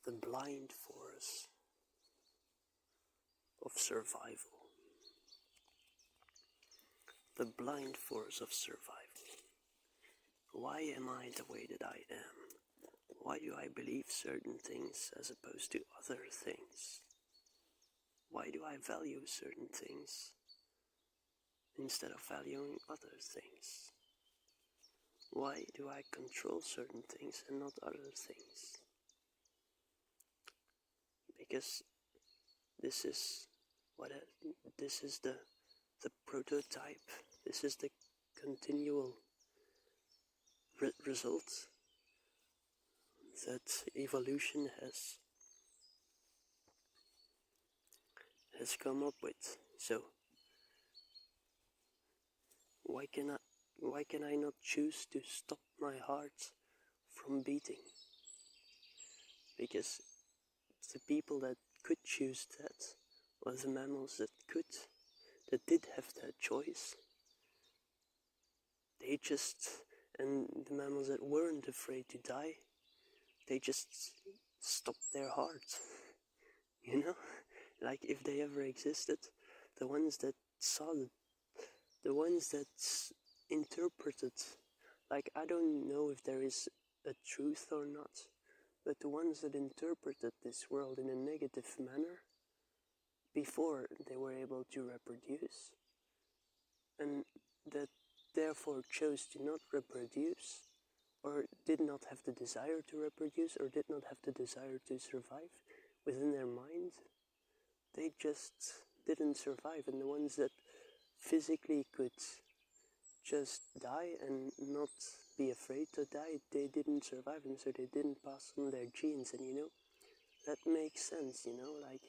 the blind force of survival. The blind force of survival. Why am I the way that I am? Why do I believe certain things as opposed to other things? Why do I value certain things instead of valuing other things? Why do I control certain things and not other things? Because this is the prototype. This is the continual result that evolution has come up with. So why can I not choose to stop my heart from beating? Because the people that could choose that, or the mammals that did have that choice, and the mammals that weren't afraid to die, they just stopped their heart. You know? Like, if they ever existed, the ones that the ones that interpreted, like, I don't know if there is a truth or not, but the ones that interpreted this world in a negative manner before they were able to reproduce, and that therefore chose to not reproduce, or did not have the desire to reproduce, or did not have the desire to survive within their mind, they just didn't survive. And the ones that physically could just die and not be afraid to die, they didn't survive, and so they didn't pass on their genes. And you know, that makes sense, you know, like,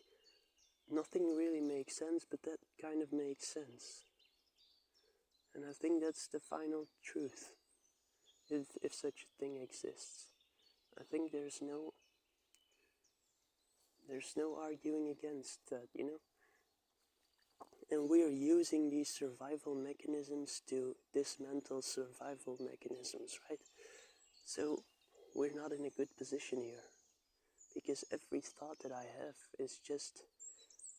nothing really makes sense, but that kind of makes sense. And I think that's the final truth, if such a thing exists. I think there's no arguing against that, you know. And we are using these survival mechanisms to dismantle survival mechanisms, right? So we're not in a good position here, because every thought that I have is just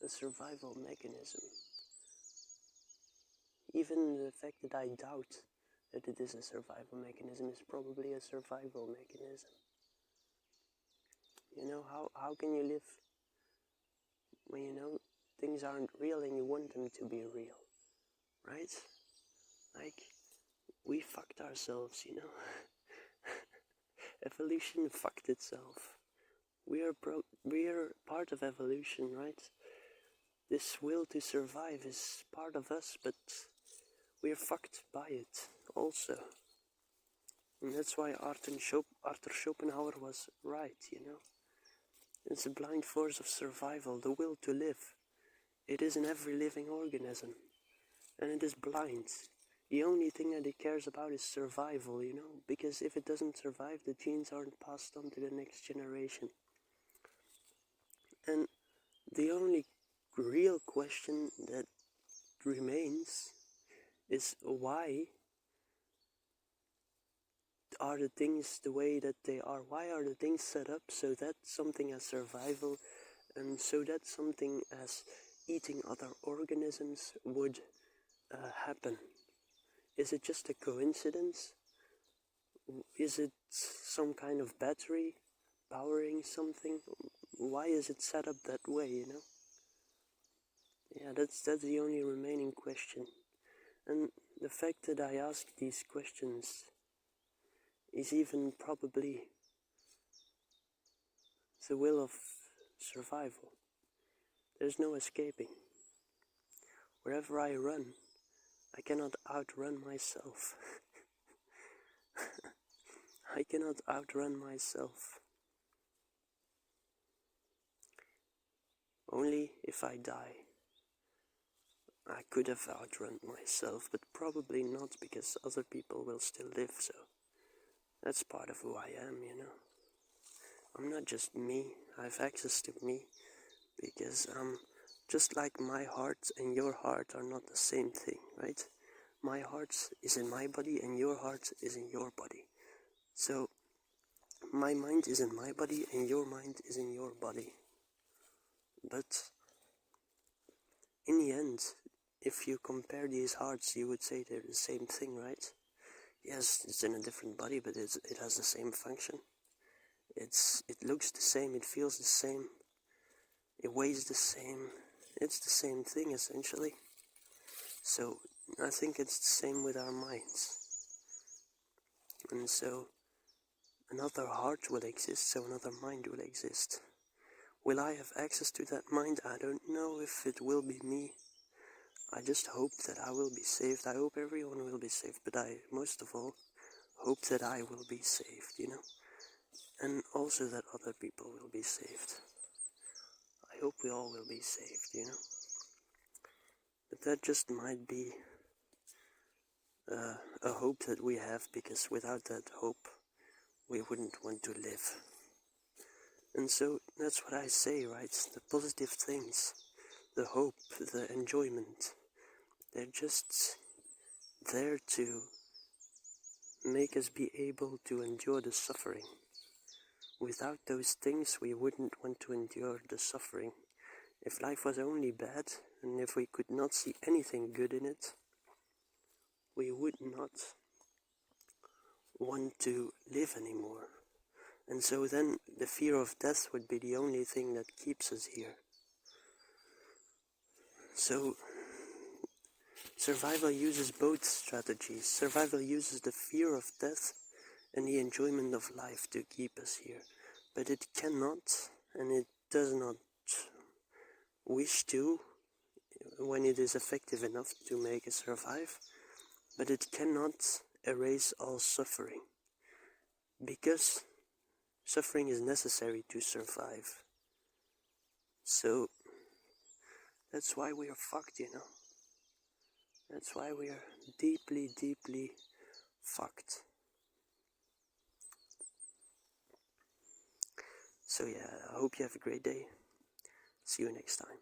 a survival mechanism. Even the fact that I doubt that it is a survival mechanism is probably a survival mechanism. You know, how can you live when you know things aren't real and you want them to be real, right? Like, we fucked ourselves, you know. Evolution fucked itself. We are part of evolution, right? This will to survive is part of us, but we are fucked by it also. And that's why Arthur Schopenhauer was right, you know. It's the blind force of survival, the will to live. It is in every living organism, and it is blind. The only thing that it cares about is survival, you know, because if it doesn't survive, the genes aren't passed on to the next generation. And the only real question that remains is, why are the things the way that they are? Why are the things set up so that something as survival and so that something as eating other organisms would happen? Is it just a coincidence? Is it some kind of battery powering something? Why is it set up that way, you know? Yeah, that's the only remaining question. And the fact that I ask these questions is even probably the will of survival. There's no escaping. Wherever I run, I cannot outrun myself. I cannot outrun myself. Only if I die, I could have outrun myself, but probably not, because other people will still live, so that's part of who I am, you know. I'm not just me, I have access to me, because just like my heart and your heart are not the same thing, right? My heart is in my body and your heart is in your body. So my mind is in my body and your mind is in your body. But in the end, if you compare these hearts, you would say they're the same thing, right? Yes, it's in a different body, but it has the same function. It looks the same, it feels the same, it weighs the same. It's the same thing, essentially. So I think it's the same with our minds. And so another heart will exist, so another mind will exist. Will I have access to that mind? I don't know if it will be me. I just hope that I will be saved. I hope everyone will be saved, but I, most of all, hope that I will be saved, you know? And also that other people will be saved. I hope we all will be saved, you know? But that just might be a hope that we have, because without that hope, we wouldn't want to live. And so that's what I say, right? The positive things, the hope, the enjoyment, they're just there to make us be able to endure the suffering. Without those things, we wouldn't want to endure the suffering. If life was only bad, and if we could not see anything good in it, we would not want to live anymore. And so then the fear of death would be the only thing that keeps us here. So survival uses both strategies. Survival uses the fear of death and the enjoyment of life to keep us here. But it cannot, and it does not wish to, when it is effective enough to make us survive, but it cannot erase all suffering. Because suffering is necessary to survive. So that's why we are fucked, you know. That's why we are deeply, deeply fucked. So yeah, I hope you have a great day. See you next time.